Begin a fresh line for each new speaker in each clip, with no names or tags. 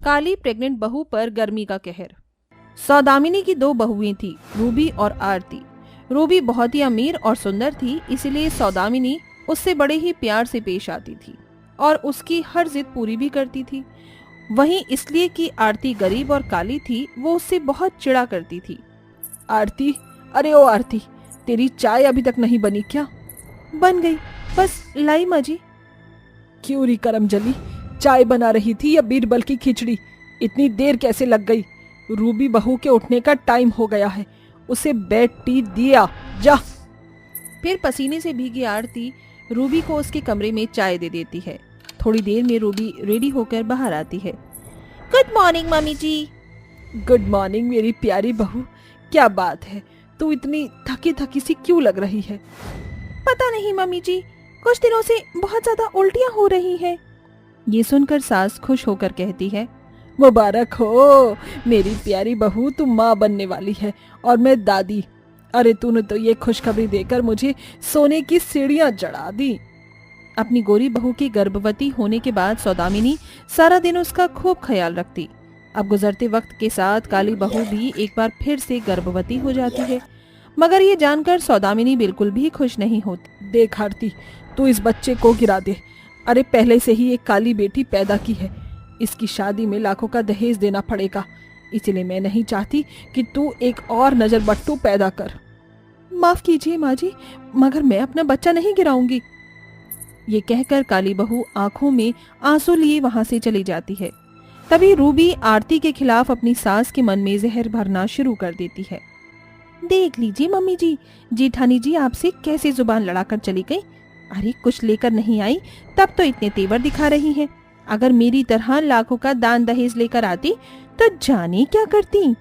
काली pregnant बहू पर गर्मी का कहर। सौदामिनी की 2 बहुएं थी, रूबी और आरती। रूबी बहुत ही अमीर और सुंदर थी, इसलिए सौदामिनी उससे बड़े ही प्यार से पेश आती थी और उसकी हर जिद पूरी भी करती थी। वहीं इसलिए कि आरती गरीब और काली थी, वो उससे बहुत चिढ़ा करती थी।
आरती, अरे ओ आरती, तेरी चाय अभी तक नहीं बनी क्या?
बन गई, बस लाई माँ जी।
क्यों री करमजली, चाय बना रही थी या बीरबल की खिचड़ी? इतनी देर कैसे लग गई? रूबी बहू के उठने का टाइम हो गया है, उसे बेड टी दिया जा।
फिर पसीने से भीगी आरती रूबी को उसके कमरे में चाय दे देती है। थोड़ी देर में रूबी रेडी होकर बाहर आती है। गुड मॉर्निंग मम्मी जी।
गुड मॉर्निंग मेरी प्यारी बहू, क्या बात है, तू इतनी थकी थकी सी क्यों लग रही है?
पता नहीं मम्मी जी, कुछ दिनों से बहुत ज्यादा उल्टियां हो रही हैं। ये सुनकर सास खुश होकर कहती है,
मुबारक हो मेरी प्यारी बहू, तू माँ बनने वाली है और मैं दादी। अरे तूने तो ये खुशखबरी देकर मुझे सोने की सीढ़ियां चढ़ा दी।
अपनी गोरी बहू की गर्भवती होने के बाद सौदामिनी सारा दिन उसका खूब ख्याल रखती। अब गुजरते वक्त के साथ काली बहू भी एक बार फिर से गर्भवती हो जाती है, मगर ये जानकर सौदामिनी बिल्कुल भी खुश नहीं होती।
देख आरती, तू इस बच्चे को गिरा दे। अरे पहले से ही एक काली बेटी पैदा की है, इसकी शादी में लाखों का दहेज देना पड़ेगा, इसलिए मैं नहीं चाहती कि तू एक और नजर बट्टू पैदा कर।
माफ कीजिए माँ जी, मगर मैं अपना बच्चा नहीं गिराऊंगी। ये कहकर काली बहू आंखों में आंसू लिए वहां से चली जाती है। तभी रूबी आरती के खिलाफ अपनी सास के मन में जहर भरना शुरू कर देती है। देख लीजिए मम्मी जी, जेठानी जी आपसे कैसे जुबान लड़ाकर चली गई। अरे कुछ लेकर नहीं आई तब तो इतने तेवर दिखा रही हैं। अगर मेरी तरह लाखों का दान दहेज लेकर आती तो जाने क्या करती।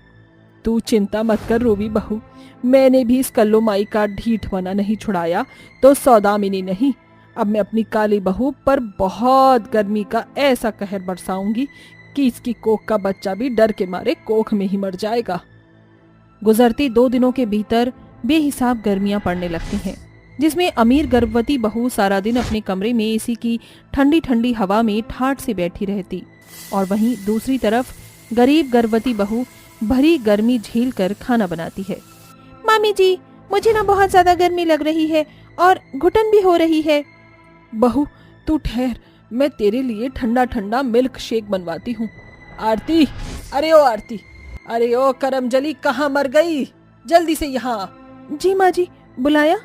तू चिंता मत कर रूबी बहू, मैंने भी इस कल्लो माई का ढीठ बना नहीं छुड़ाया तो सौदामिनी नहीं, अब मैं अपनी काली बहू पर बहुत गर्मी का ऐसा कहर बरसाऊंगी कि इसकी कोख का बच्चा भी डर के मारे कोख में ही मर जाएगा।
गुजरते 2 दिनों के भीतर बेहिसाब गर्मियां पड़ने लगती हैं, जिसमें अमीर गर्भवती बहू सारा दिन अपने कमरे में एसी की ठंडी ठंडी हवा में ठाठ से बैठी रहती और वहीं दूसरी तरफ गरीब गर्भवती बहू भरी गर्मी झेल कर खाना बनाती है। मामी जी, मुझे ना बहुत ज्यादा गर्मी लग रही है और घुटन भी हो रही है।
बहू तू ठहर, मैं तेरे लिए ठंडा ठंडा मिल्क शेक बनवाती हूँ। आरती, अरे ओ आरती, अरे ओ करमजली, कहाँ मर गई? जल्दी से यहाँ।
जी माँ जी, बुलाया?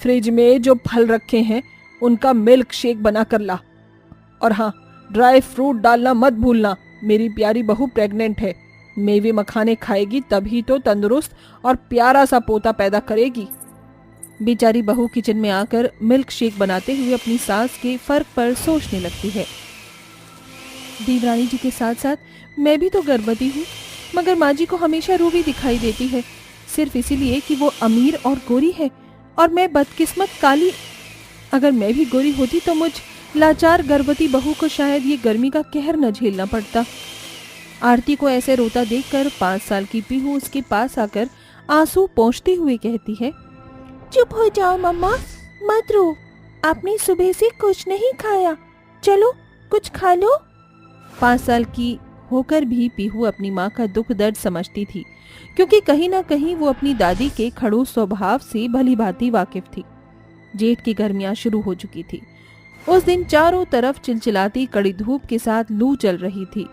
फ्रिज में जो फल रखे हैं उनका मिल्क शेक बना कर ला, और हाँ, ड्राई फ्रूट डालना मत भूलना। मेरी प्यारी बहू प्रेग्नेंट है, मेवे मखाने खाएगी तभी तो तंदुरुस्त और प्यारा सा पोता पैदा करेगी।
बेचारी बहू किचन में आकर मिल्क शेक बनाते हुए अपनी सास के फर्क पर सोचने लगती है। देवरानी जी के साथ साथ मैं भी तो गर्भवती हूँ, मगर माँ जी को हमेशा रूबी दिखाई देती है, सिर्फ इसीलिए कि वो अमीर और गोरी है और मैं बदकिस्मत काली। अगर मैं भी गोरी होती तो मुझ लाचार गर्भवती बहू को शायद ये गर्मी का कहर न झेलना पड़ता। आरती को ऐसे रोता देखकर 5 साल की पीहू उसके पास आकर आंसू पोंछते हुए कहती है, चुप हो जाओ मम्मा, मत रो, आपने सुबह से कुछ नहीं खाया, चलो कुछ खा लो। 5 साल की होकर भी पीहू अपनी माँ का दुख दर्द समझती थी, क्योंकि कहीं ना कहीं वो अपनी दादी के खड़ूस स्वभाव से भली भांति वाकिफ थी। जेठ की गर्मियां शुरू हो चुकी थी। उस दिन चारों तरफ चिलचिलाती कड़ी धूप के साथ लू चल रही थी।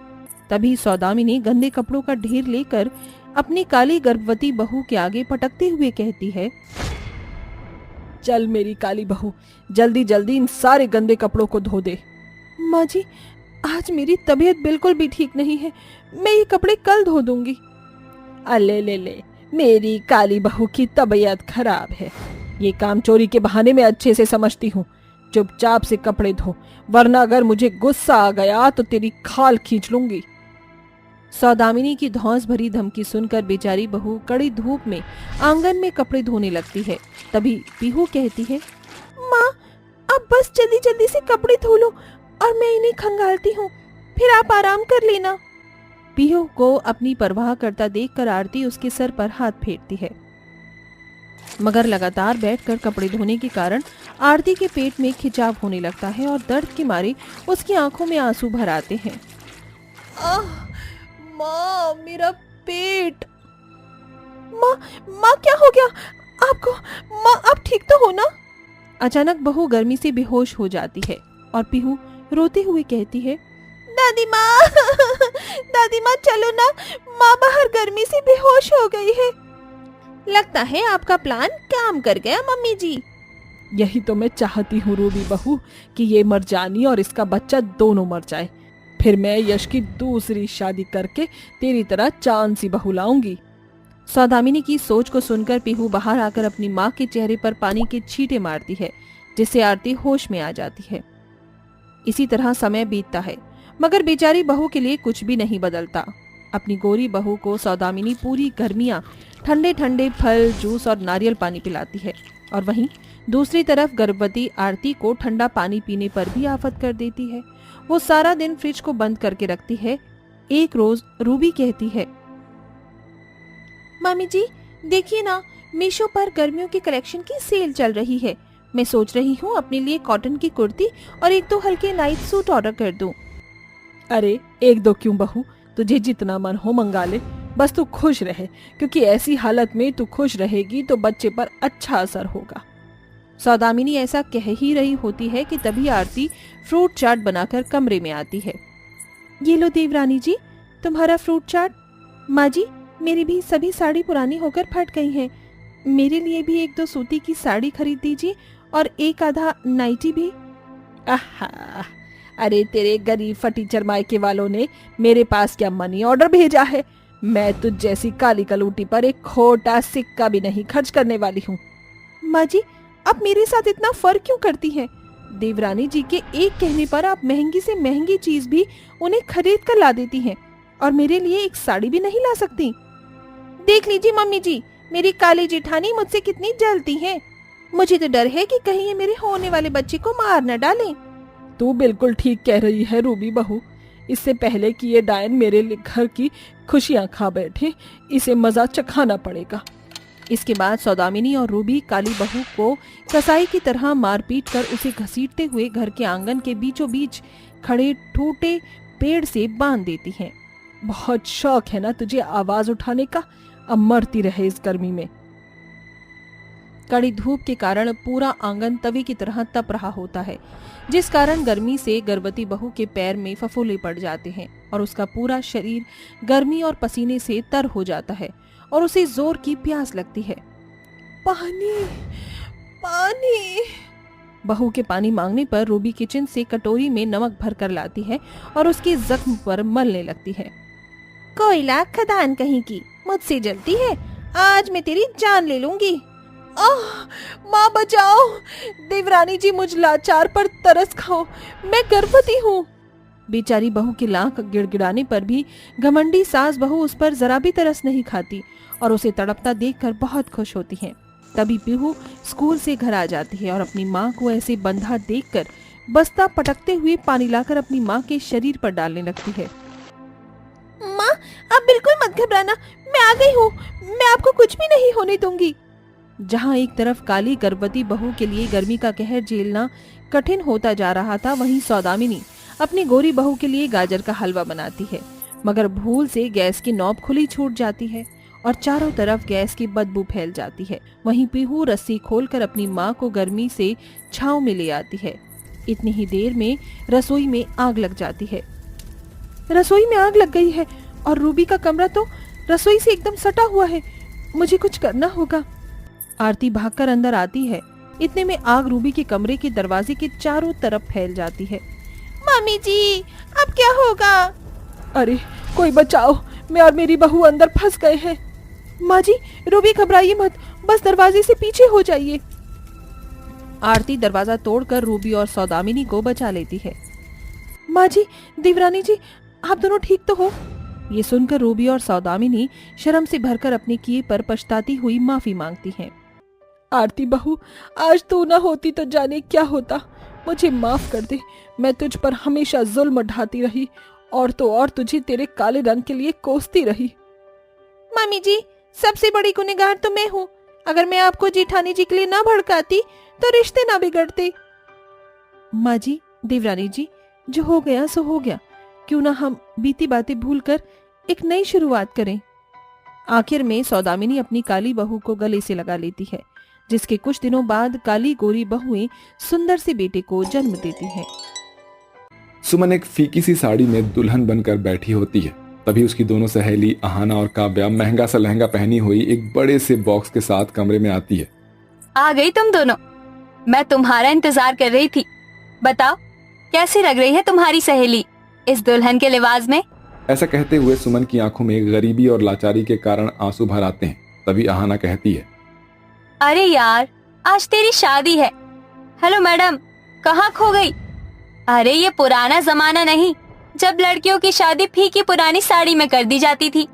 तभी सौदामिनी गंदे कपड़ों का ढेर लेकर अपनी काली गर्भवती बहू के आगे पटकते हुए कहती है,
चल मेरी काली बहू, जल्दी जल्दी इन सारे गंदे कपड़ों को धो दे।
माँ जी, आज मेरी तबीयत बिल्कुल भी ठीक नहीं है, मैं ये कपड़े कल धो दूंगी।
अले ले ले, मेरी काली बहू की तबीयत खराब है, ये काम चोरी के बहाने में अच्छे से समझती हूँ। चुपचाप से कपड़े धो, वरना अगर मुझे गुस्सा आ गया तो तेरी खाल खींच लूंगी।
सौदामिनी की धौंस भरी धमकी सुनकर बेचारी बहू कड़ी धूप में आंगन में कपड़े धोने लगती है। तभी पीहू कहती है, माँ अब बस जल्दी जल्दी से कपड़े धो लो और मैं इन्हें खंगालती हूँ, फिर आप आराम कर लेना। पीहू को अपनी परवाह करता देखकर आरती उसके सर पर हाथ फेरती है, मगर लगातार बैठकर कपड़े धोने के कारण आरती के पेट में खिंचाव होने लगता है और दर्द के मारे उसकी आंखों में आंसू भर आते हैं। आह, माँ मेरा पेट। माँ माँ क्या हो गया आपको? माँ आप ठीक तो हो ना? अचानक बहू गर्मी से बेहोश हो जाती है और पीहू रोते हुए कहती है, दादी माँ दादी माँ चलो ना, माँ बाहर गर्मी से बेहोश हो गई है। लगता है आपका प्लान काम कर गया मम्मी जी।
यही तो मैं चाहती हूँ रूबी बहू कि ये मरजानी और इसका बच्चा दोनों मर जाए। फिर मैं यश की दूसरी शादी करके तेरी तरह चांद सी बहू लाऊंगी।
सौदामिनी की सोच को सुनकर पीहू बाहर आकर अपनी माँ के चेहरे पर पानी के छींटे मारती है, जिससे आरती होश में आ जाती है। इसी तरह समय बीतता है, मगर बेचारी बहू के लिए कुछ भी नहीं बदलता। अपनी गोरी बहू को सौदामिनी पूरी गर्मियां ठंडे ठंडे फल, जूस और नारियल पानी पिलाती है, और वहीं दूसरी तरफ गर्भवती आरती को ठंडा पानी पीने पर भी आफत कर देती है। वो सारा दिन फ्रिज को बंद करके रखती है। एक रोज रूबी कहती है, मामी जी देखिए ना, मीशो पर गर्मियों की कलेक्शन की सेल चल रही है। मैं सोच रही हूँ अपने लिए कॉटन की कुर्ती और एक दो हल्के नाइट सूट ऑर्डर कर दूं।
अरे एक दो क्यों बहू, तुझे जितना मन हो मंगा ले, बस तू खुश रहे, क्योंकि ऐसी हालत में तू खुश रहेगी तो बच्चे पर अच्छा असर होगा।
सौदामिनी ऐसा कह ही रही होती है कि तभी आरती फ्रूट चाट बनाकर कमरे में आती है। ये लो देवरानी जी, तुम्हारा फ्रूट चाट। माँ जी मेरी भी सभी साड़ी पुरानी होकर फट गई हैं। मेरे लिए भी एक दो सूती की साड़ी खरीद दीजिए और एक आधा नाइटी भी।
आहा, अरे तेरे गरीब फटीचर मायके वालों ने मेरे पास क्या मनी ऑर्डर भेजा है। मैं तुझ जैसी काली कलूटी पर एक खोटा सिक्का भी नहीं खर्च करने वाली हूँ।
माँ जी आप मेरे साथ इतना फर्क क्यों करती हैं? देवरानी जी के एक कहने पर आप महंगी से महंगी चीज भी उन्हें खरीद कर ला देती हैं, और मेरे लिए एक साड़ी भी नहीं ला सकती। देख लीजिए मम्मी जी, मेरी काली जेठानी मुझसे कितनी जलती हैं। मुझे तो डर है कि कहीं ये मेरे होने वाले बच्चे को मार न डालें।
तू बिल्कुल ठीक कह रही है रूबी बहू। इससे पहले कि ये डायन मेरे घर की खुशियां खा बैठे, इसे मजा चखाना पड़ेगा।
इसके बाद सौदामिनी और रूबी काली बहू को कसाई की तरह मारपीट कर उसे घसीटते हुए घर के आंगन के बीचों बीच खड़े टूटे पेड़ से बांध देती हैं।
बहुत शौक है ना तुझे आवाज उठाने का, अब मरती रहे इस गर्मी में।
कड़ी धूप के कारण पूरा आंगन तवे की तरह तप रहा होता है, जिस कारण गर्मी से गर्भवती बहू के पैर में फफूंदी पड़ जाते हैं और उसका पूरा शरीर गर्मी और पसीने से तर हो जाता है और उसे जोर की प्यास लगती है। पानी पानी। बहू के पानी मांगने पर रूबी किचन से कटोरी में नमक भर कर लाती है और उसके जख्म पर मलने लगती है। कोयला खदान कहीं की, मुझसे जलती है, आज मैं तेरी जान ले लूंगी। माँ बचाओ, देवरानी जी मुझ लाचार पर तरस खाओ, मैं गर्भवती हूँ। बेचारी बहू की लाख गिड़गिड़ाने पर भी घमंडी सास बहू उस पर जरा भी तरस नहीं खाती और उसे तड़पता देखकर बहुत खुश होती है। तभी पीहू स्कूल से घर आ जाती है और अपनी माँ को ऐसे बंधा देखकर बस्ता पटकते हुए पानी लाकर अपनी माँ के शरीर पर डालने लगती है। माँ आप बिल्कुल मत घबराना, मैं आ गई हूँ, मैं आपको कुछ भी नहीं होने दूंगी। जहाँ एक तरफ काली गर्भवती बहू के लिए गर्मी का कहर झेलना कठिन होता जा रहा था, वहीं सौदामिनी अपनी गोरी बहू के लिए गाजर का हलवा बनाती है, मगर भूल से गैस की नॉब खुली छूट जाती है और चारों तरफ गैस की बदबू फैल जाती है। वहीं पीहू रस्सी खोलकर अपनी माँ को गर्मी से छांव में ले आती है। इतनी ही देर में रसोई में आग लग जाती है। रसोई में आग लग गई है और रूबी का कमरा तो रसोई से एकदम सटा हुआ है, मुझे कुछ करना होगा। आरती भागकर अंदर आती है। इतने में आग रूबी के कमरे के दरवाजे के चारों तरफ फैल जाती है। मामी जी अब क्या होगा?
अरे कोई बचाओ, मैं और मेरी बहू अंदर फंस गए हैं।
माँ जी रूबी घबराइए मत, बस दरवाजे से पीछे हो जाइए। आरती दरवाजा तोड़कर रूबी और सौदामिनी को बचा लेती है। माँ जी, देवरानी जी, आप दोनों ठीक तो हो? ये सुनकर रूबी और सौदामिनी शर्म से भरकर अपने किए पर पछताती हुई माफी मांगती हैं।
आरती बहू, आज तू ना होती तो जाने क्या होता। मुझे माफ कर दे, मैं तुझ पर हमेशा जुल्म ढाती रही और तो और तुझे तेरे काले रंग के लिए कोसती रही।
मामी जी, सबसे बड़ी गुनहगार तो मैं हूँ। अगर मैं आपको जेठानी जी के लिए ना भड़काती तो रिश्ते ना बिगड़ते। माँ जी, देवरानी जी, जो हो गया सो हो गया। क्यों ना हम बीती बातें भूलकर एक नई शुरुआत करें। आखिर में सौदामिनी अपनी काली बहू को गले से लगा लेती है, जिसके कुछ दिनों बाद काली गोरी बहुएं सुंदर से बेटे को जन्म देती हैं।
सुमन एक फीकी सी साड़ी में दुल्हन बनकर बैठी होती है। तभी उसकी दोनों सहेली अहाना और काव्या महंगा सा लहंगा पहनी हुई एक बड़े से बॉक्स के साथ कमरे में आती है।
आ गई तुम दोनों, मैं तुम्हारा इंतजार कर रही थी। बताओ कैसी लग रही है तुम्हारी सहेली इस दुल्हन के लिबास में।
ऐसा कहते हुए सुमन की आंखों में गरीबी और लाचारी के कारण आंसू भर आते हैं। तभी अहाना कहती है,
अरे यार आज तेरी शादी है। हेलो मैडम, कहाँ खो गई? अरे ये पुराना जमाना नहीं जब लड़कियों की शादी फीकी पुरानी साड़ी में कर दी जाती थी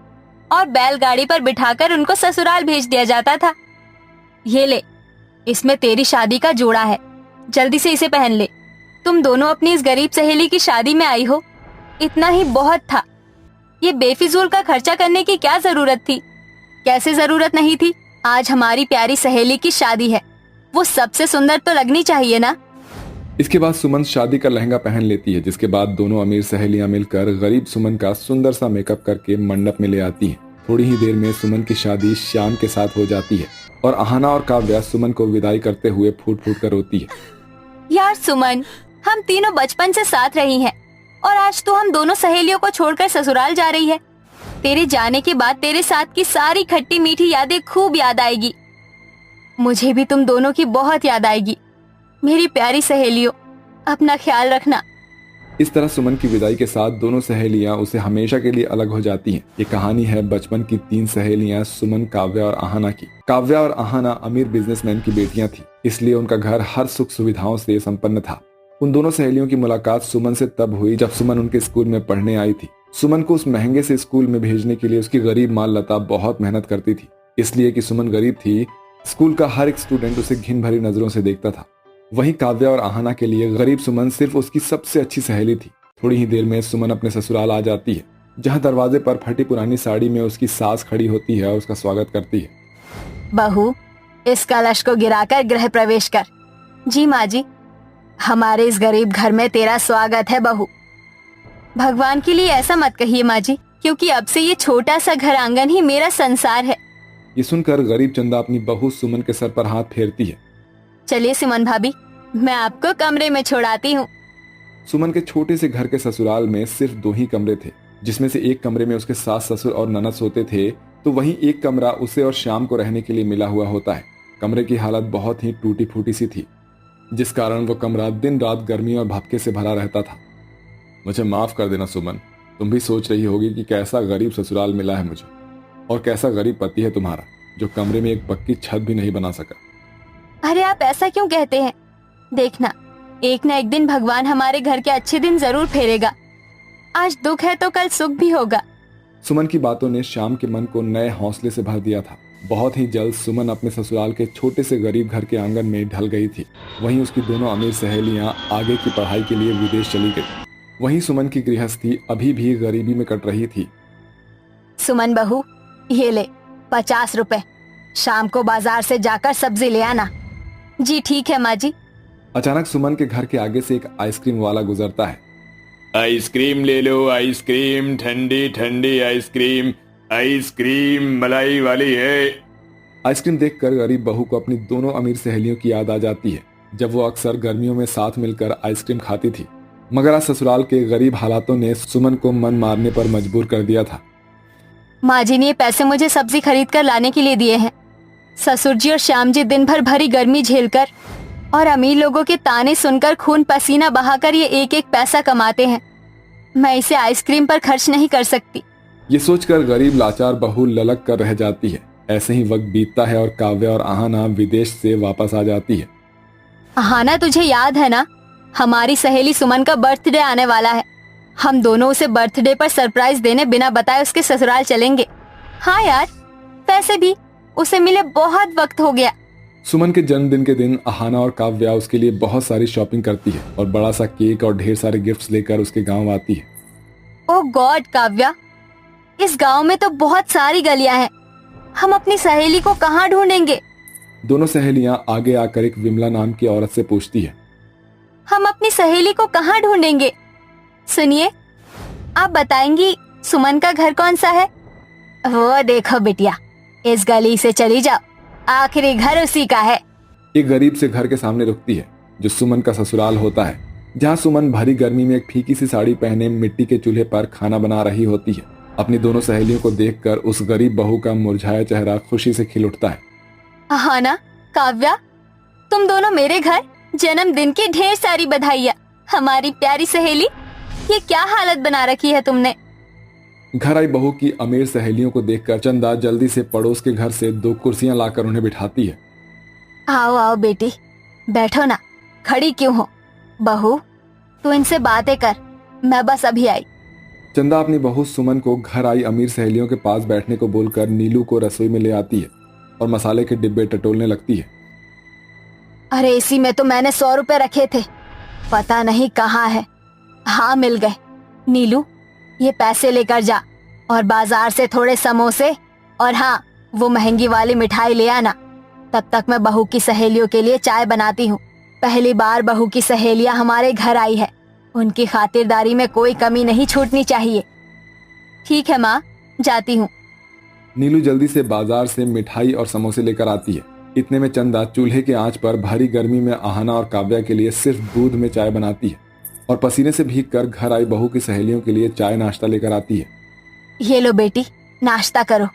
और बैलगाड़ी पर बिठाकर उनको ससुराल भेज दिया जाता था। ये ले, इसमें तेरी शादी का जोड़ा है, जल्दी से इसे पहन ले। तुम दोनों अपनी इस गरीब सहेली की शादी में आई हो, इतना ही बहुत था। ये बेफिजूल का खर्चा करने की क्या जरूरत थी? कैसे जरूरत नहीं थी? आज हमारी प्यारी सहेली की शादी है, वो सबसे सुंदर तो लगनी चाहिए ना।
इसके बाद सुमन शादी का लहंगा पहन लेती है, जिसके बाद दोनों अमीर सहेलियां मिलकर गरीब सुमन का सुंदर सा मेकअप करके मंडप में ले आती हैं। थोड़ी ही देर में सुमन की शादी श्याम के साथ हो जाती है और अहाना और काव्या सुमन को विदाई करते हुए फूट फूट कर रोती है।
यार सुमन, हम तीनों बचपन से साथ रही हैं और आज तू हम दोनों सहेलियों को छोड़कर ससुराल जा रही है। तेरे जाने के बाद तेरे साथ की सारी खट्टी मीठी यादें खूब याद आएगी। मुझे भी तुम दोनों की बहुत याद आएगी। मेरी प्यारी सहेलियों, अपना ख्याल रखना।
इस तरह सुमन की विदाई के साथ दोनों सहेलियां उसे हमेशा के लिए अलग हो जाती हैं। ये कहानी है बचपन की 3 सहेलियां सुमन, काव्या और अहाना की। काव्या और अहाना अमीर बिजनेसमैन की बेटियां थी, इसलिए उनका घर हर सुख सुविधाओं से संपन्न था। उन दोनों सहेलियों की मुलाकात सुमन से तब हुई जब सुमन उनके स्कूल में पढ़ने आई थी। सुमन को उस महंगे से स्कूल में भेजने के लिए उसकी गरीब माँ लता बहुत मेहनत करती थी। इसलिए कि सुमन गरीब थी, स्कूल का हर एक स्टूडेंट उसे घिन भरी नजरों से देखता था। वहीं काव्या और अहाना के लिए गरीब सुमन सिर्फ उसकी सबसे अच्छी सहेली थी। थोड़ी ही देर में सुमन अपने ससुराल आ जाती है, जहां दरवाजे पर फटी पुरानी साड़ी में उसकी सास खड़ी होती है और उसका स्वागत करती है।
बहू, इस कलश को गिराकर गृह प्रवेश कर। जी माँ जी, हमारे इस गरीब घर में तेरा स्वागत है बहू। भगवान के लिए ऐसा मत कहिए माँ जी, क्योंकि अब से ये छोटा सा घर आंगन ही मेरा संसार है।
ये सुनकर गरीब चंदा अपनी बहू सुमन के सर पर हाथ फेरती है।
चलिए सुमन भाभी, मैं आपको कमरे में छोड़ाती हूँ।
सुमन के छोटे से घर के ससुराल में सिर्फ 2 ही कमरे थे, जिसमें से एक कमरे में उसके सास ससुर और ननद सोते थे, तो वहीं एक कमरा उसे और श्याम को रहने के लिए मिला हुआ होता है। कमरे की हालत बहुत ही टूटी फूटी सी थी, जिस कारण वो कमरा दिन रात गर्मी और भपके से भरा रहता था। मुझे माफ कर देना सुमन, तुम भी सोच रही होगी कि कैसा गरीब ससुराल मिला है मुझे, और कैसा गरीब पति है तुम्हारा जो कमरे में एक पक्की छत भी नहीं बना सका।
अरे आप ऐसा क्यों कहते हैं? देखना, एक न एक दिन भगवान हमारे घर के अच्छे दिन जरूर फेरेगा। आज दुख है तो कल सुख भी होगा।
सुमन की बातों ने श्याम के मन को नए हौसले से भर दिया था। बहुत ही जल्द सुमन अपने ससुराल के छोटे से गरीब घर के आंगन में ढल गई थी। वहीं उसकी दोनों अमीर सहेलियां आगे की पढ़ाई के लिए विदेश चली गई। वहीं सुमन की गृहस्थी अभी भी गरीबी में कट रही थी।
सुमन बहू, ये ले 50 रुपए, शाम को बाजार से जाकर सब्जी ले आना। जी ठीक है माँ जी।
अचानक सुमन के घर के आगे से एक आइसक्रीम वाला गुजरता है।
आइसक्रीम ले लो, आइसक्रीम, ठंडी ठंडी आइसक्रीम, आइसक्रीम मलाई वाली है।
आइसक्रीम देखकर गरीब बहू को अपनी दोनों अमीर सहेलियों की याद आ जाती है, जब वो अक्सर गर्मियों में साथ मिलकर आइसक्रीम खाती थी। मगर आज ससुराल के गरीब हालातों ने सुमन को मन मारने पर मजबूर कर दिया था।
माँ जी ने ये पैसे मुझे सब्जी खरीद कर लाने के लिए दिए हैं। ससुर जी और श्याम जी दिन भर भरी गर्मी झेलकर और अमीर लोगों के ताने सुनकर खून पसीना बहाकर ये एक एक पैसा कमाते हैं। मैं इसे आइसक्रीम पर खर्च नहीं कर सकती।
ये सोचकर गरीब लाचार बहू ललक कर रह जाती है। ऐसे ही वक्त बीतता है और काव्या और अहाना विदेश से वापस आ जाती है।
अहाना, तुझे याद है ना, हमारी सहेली सुमन का बर्थडे आने वाला है। हम दोनों उसे बर्थडे पर सरप्राइज देने बिना बताए उसके ससुराल चलेंगे। हाँ यार, वैसे भी उसे मिले बहुत वक्त हो गया।
सुमन के जन्मदिन के दिन अहाना और काव्या उसके लिए बहुत सारी शॉपिंग करती है और बड़ा सा केक और ढेर सारे गिफ्ट्स लेकर उसके गांव आती है।
ओह गॉड काव्या, इस गांव में तो बहुत सारी गलियां हैं। हम अपनी सहेली को कहाँ ढूंढेंगे?
दोनों सहेलियां आगे आकर एक विमला नाम की औरत से पूछती है।
हम अपनी सहेली को कहाँ ढूंढेंगे? सुनिए, आप बताएंगी सुमन का घर कौन सा है? वो देखो बिटिया, इस गली से चली जाओ, आखिरी घर उसी का है।
एक गरीब से घर के सामने रुकती है जो सुमन का ससुराल होता है, जहाँ सुमन भरी गर्मी में एक फीकी सी साड़ी पहने मिट्टी के चूल्हे पर खाना बना रही होती है। अपनी दोनों सहेलियों को देखकर उस गरीब बहू का मुरझाया चेहरा खुशी से खिल उठता है।
हाँ ना काव्या, तुम दोनों मेरे घर जन्मदिन की ढेर सारी बधाइयाँ। हमारी प्यारी सहेली, ये क्या हालत बना रखी है तुमने?
घर आई बहू की अमीर सहेलियों को देखकर चंदा जल्दी से पड़ोस के घर से 2 कुर्सियां लाकर उन्हें बिठाती है।
आओ आओ बेटी, बैठो ना, खड़ी क्यों हो? बहू, तू इनसे बातें कर, मैं बस अभी आई।
चंदा अपनी बहू सुमन को घर आई अमीर सहेलियों के पास बैठने को बोलकर नीलू को रसोई में ले आती है और मसाले के डिब्बे टटोलने लगती है।
अरे इसी में तो मैंने 100 रुपए रखे थे, पता नहीं कहाँ है। हाँ मिल गए। नीलू, ये पैसे लेकर जा और बाजार से थोड़े समोसे और हाँ वो महंगी वाली मिठाई ले आना। तब तक मैं बहू की सहेलियों के लिए चाय बनाती हूँ। पहली बार बहू की सहेलियाँ हमारे घर आई है, उनकी खातिरदारी में कोई कमी नहीं छूटनी चाहिए। ठीक है माँ, जाती हूँ।
नीलू जल्दी से बाजार से मिठाई और समोसे लेकर आती है। इतने में चंदा चूल्हे के आंच पर भारी गर्मी में आहाना और काव्या के लिए सिर्फ दूध में चाय बनाती है और पसीने से भीग कर घर आई बहू की सहेलियों के लिए चाय नाश्ता लेकर आती है।
ये लो बेटी, नाश्ता करो।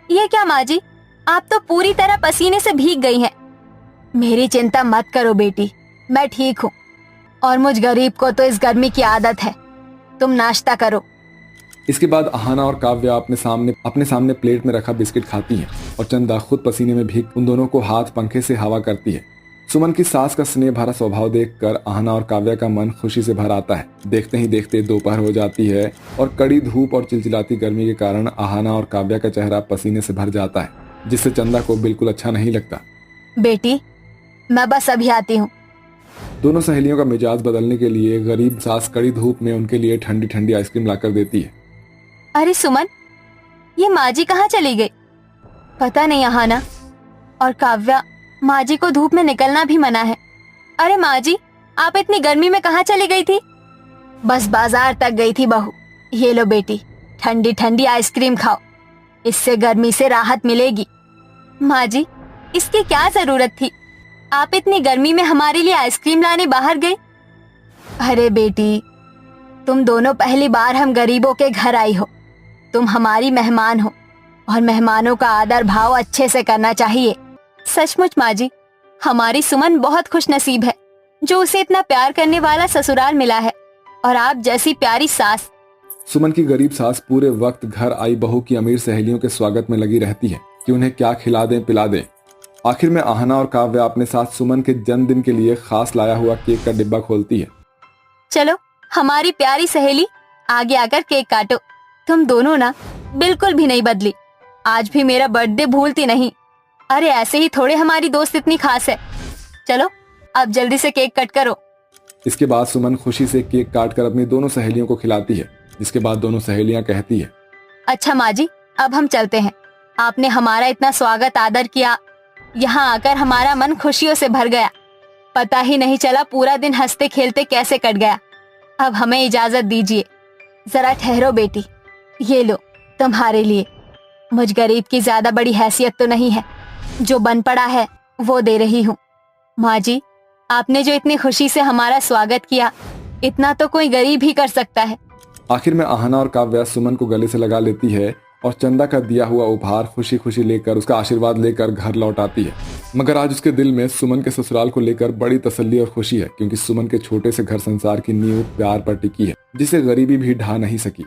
ये क्या माँ जी, आप तो पूरी तरह पसीने से भीग गई हैं। मेरी चिंता मत करो बेटी, मैं ठीक हूँ और मुझ गरीब को तो इस गर्मी की आदत है। तुम नाश्ता करो।
इसके बाद आहाना और काव्या अपने सामने प्लेट में रखा बिस्किट खाती हैं और चंदा खुद पसीने में भीग उन दोनों को हाथ पंखे से हवा करती है। सुमन की सास का स्नेह भरा स्वभाव देखकर आहाना और काव्या का मन खुशी से भर आता है। देखते ही देखते दोपहर हो जाती है और कड़ी धूप और चिलचिलाती गर्मी के कारण आहाना और काव्या का चेहरा पसीने से भर जाता है, जिससे चंदा को बिल्कुल अच्छा नहीं लगता।
बेटी, मैं बस अभी आती हूँ।
दोनों सहेलियों का मिजाज बदलने के लिए गरीब सास कड़ी धूप में उनके लिए ठंडी ठंडी आइसक्रीम लाकर देती है।
अरे सुमन, ये माँ जी कहाँ चली गई? पता नहीं आहाना और काव्या, माँ जी को धूप में निकलना भी मना है। अरे माँ जी, आप इतनी गर्मी में कहाँ चली गई थी? बस बाजार तक गई थी बहू। ये लो बेटी, ठंडी ठंडी आइसक्रीम खाओ, इससे गर्मी से राहत मिलेगी। माँ जी, इसकी क्या जरूरत थी? आप इतनी गर्मी में हमारे लिए आइसक्रीम लाने बाहर गई? अरे बेटी, तुम दोनों पहली बार हम गरीबों के घर आई हो। तुम हमारी मेहमान हो और मेहमानों का आदर भाव अच्छे से करना चाहिए। सचमुच माँ जी, हमारी सुमन बहुत खुशनसीब है जो उसे इतना प्यार करने वाला ससुराल मिला है और आप जैसी प्यारी सास।
सुमन की गरीब सास पूरे वक्त घर आई बहू की अमीर सहेलियों के स्वागत में लगी रहती है कि उन्हें क्या खिला दें पिला दें। आखिर में आहाना और काव्या अपने साथ सुमन के जन्मदिन के लिए खास लाया हुआ केक का डिब्बा खोलती है।
चलो हमारी प्यारी सहेली, आगे आकर केक काटो। तुम दोनों ना बिल्कुल भी नहीं बदली, आज भी मेरा बर्थडे भूलती नहीं। अरे ऐसे ही थोड़े हमारी दोस्त इतनी खास है। चलो अब जल्दी से केक कट करो।
इसके बाद सुमन खुशी से केक काटकर अपनी दोनों सहेलियों को खिलाती है, जिसके बाद दोनों सहेलियां कहती है,
अच्छा माँ जी, अब हम चलते हैं। आपने हमारा इतना स्वागत आदर किया, यहाँ आकर हमारा मन खुशियों से भर गया। पता ही नहीं चला पूरा दिन हंसते खेलते कैसे कट गया। अब हमें इजाजत दीजिए। जरा ठहरो बेटी, ये लो तुम्हारे लिए। मुझ गरीब की ज्यादा बड़ी हैसियत तो नहीं है, जो बन पड़ा है वो दे रही हूँ। माँ जी, आपने जो इतनी खुशी से हमारा स्वागत किया, इतना तो कोई गरीब ही कर सकता है।
आखिर में आहाना और काव्या सुमन को गले से लगा लेती है और चंदा का दिया हुआ उपहार खुशी खुशी लेकर उसका आशीर्वाद लेकर घर लौट आती है। मगर आज उसके दिल में सुमन के ससुराल को लेकर बड़ी तसल्ली और खुशी है, क्योंकि सुमन के छोटे से घर संसार की नींव प्यार पर टिकी है, जिसे गरीबी भी ढा नहीं सकी।